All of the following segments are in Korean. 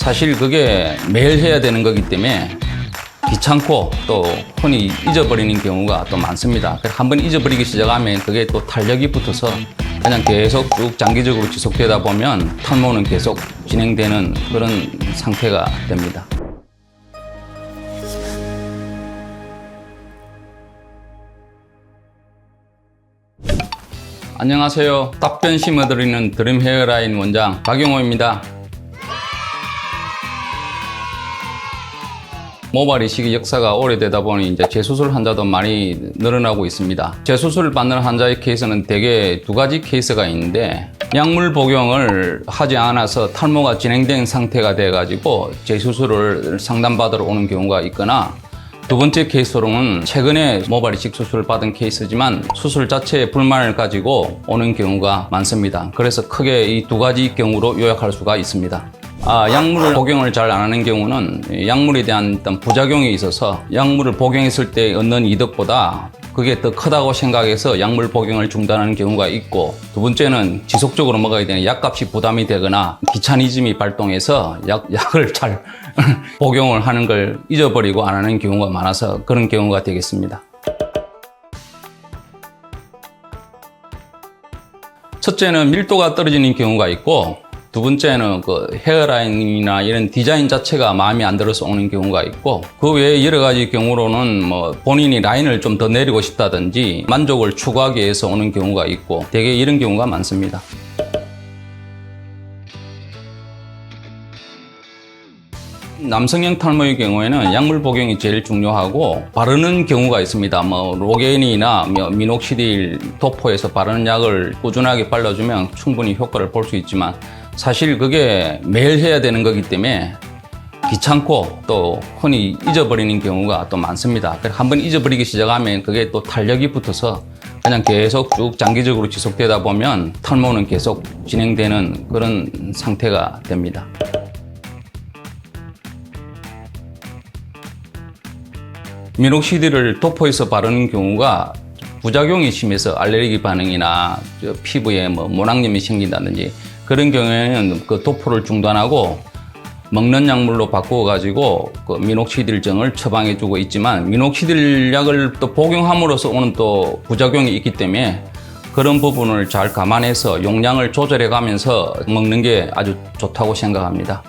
사실 그게 매일 해야 되는 거기 때문에 귀찮고 또 흔히 잊어버리는 경우가 또 많습니다. 한번 잊어버리기 시작하면 그게 또 탄력이 붙어서 그냥 계속 쭉 장기적으로 지속되다 보면 탈모는 계속 진행되는 그런 상태가 됩니다. 안녕하세요. 답변 심어드리는 드림 헤어라인 원장 박용호입니다. 모발 이식의 역사가 오래되다 보니 이제 재수술 환자도 많이 늘어나고 있습니다. 재수술을 받는 환자의 케이스는 대개 두 가지 케이스가 있는데, 약물 복용을 하지 않아서 탈모가 진행된 상태가 돼가지고 재수술을 상담받으러 오는 경우가 있거나, 두 번째 케이스로는 최근에 모발 이식 수술을 받은 케이스지만 수술 자체에 불만을 가지고 오는 경우가 많습니다. 그래서 크게 이 두 가지 경우로 요약할 수가 있습니다. 약물 복용을 잘 안 하는 경우는 약물에 대한 일단 부작용이 있어서 약물을 복용했을 때 얻는 이득보다 그게 더 크다고 생각해서 약물 복용을 중단하는 경우가 있고, 두 번째는 지속적으로 먹어야 되는 약값이 부담이 되거나 귀차니즘이 발동해서 약을 잘 복용을 하는 걸 잊어버리고 안 하는 경우가 많아서 그런 경우가 되겠습니다. 첫째는 밀도가 떨어지는 경우가 있고, 두 번째는 그 헤어라인이나 이런 디자인 자체가 마음에 안 들어서 오는 경우가 있고, 그 외에 여러 가지 경우로는 뭐 본인이 라인을 좀 더 내리고 싶다든지 만족을 추구하기 위해서 오는 경우가 있고, 되게 이런 경우가 많습니다. 남성형 탈모의 경우에는 약물 복용이 제일 중요하고, 바르는 경우가 있습니다. 뭐 로게인이나 미녹시딜 도포에서 바르는 약을 꾸준하게 발라주면 충분히 효과를 볼 수 있지만, 사실 그게 매일 해야 되는 거기 때문에 귀찮고 또 흔히 잊어버리는 경우가 또 많습니다. 한번 잊어버리기 시작하면 그게 또 탄력이 붙어서 그냥 계속 쭉 장기적으로 지속되다 보면 탈모는 계속 진행되는 그런 상태가 됩니다. 미녹시딜을 도포해서 바르는 경우가 부작용이 심해서 알레르기 반응이나 피부에 모낭염이 생긴다든지 그런 경우에는 그 도포를 중단하고 먹는 약물로 바꾸어 가지고 그 미녹시딜정을 처방해 주고 있지만, 미녹시딜 약을 또 복용함으로써 오는 또 부작용이 있기 때문에 그런 부분을 잘 감안해서 용량을 조절해 가면서 먹는 게 아주 좋다고 생각합니다.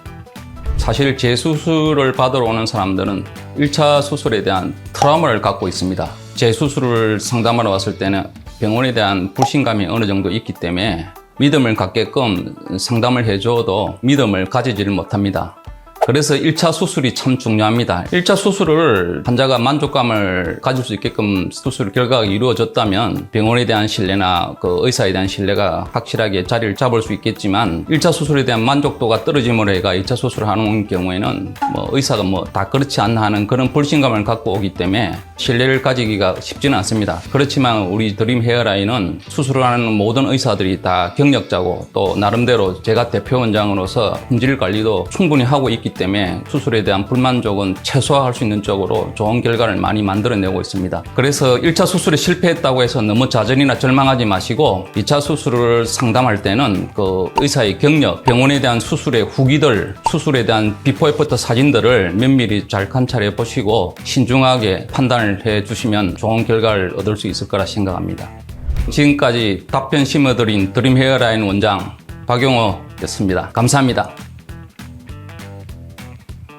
사실 재수술을 받으러 오는 사람들은 1차 수술에 대한 트라우마를 갖고 있습니다. 재수술을 상담하러 왔을 때는 병원에 대한 불신감이 어느 정도 있기 때문에 믿음을 갖게끔 상담을 해줘도 믿음을 가지지를 못합니다. 그래서 1차 수술이 참 중요합니다. 1차 수술을 환자가 만족감을 가질 수 있게끔 수술 결과가 이루어졌다면 병원에 대한 신뢰나 그 의사에 대한 신뢰가 확실하게 자리를 잡을 수 있겠지만, 1차 수술에 대한 만족도가 떨어짐으로 해가 2차 수술을 하는 경우에는 의사가 다 그렇지 않나 하는 그런 불신감을 갖고 오기 때문에 신뢰를 가지기가 쉽지는 않습니다. 그렇지만 우리 드림 헤어라인은 수술을 하는 모든 의사들이 다 경력자고, 또 나름대로 제가 대표 원장으로서 품질 관리도 충분히 하고 있기 때문에 수술에 대한 불만족은 최소화할 수 있는 쪽으로 좋은 결과를 많이 만들어내고 있습니다. 그래서 1차 수술에 실패했다고 해서 너무 좌절이나 절망하지 마시고, 2차 수술을 상담할 때는 그 의사의 경력, 병원에 대한 수술의 후기들, 수술에 대한 비포 애프터 사진들을 면밀히 잘 관찰해 보시고 신중하게 판단을 해 주시면 좋은 결과를 얻을 수 있을 거라 생각합니다. 지금까지 답변 심어드린 드림 헤어라인 원장 박용호였습니다. 감사합니다.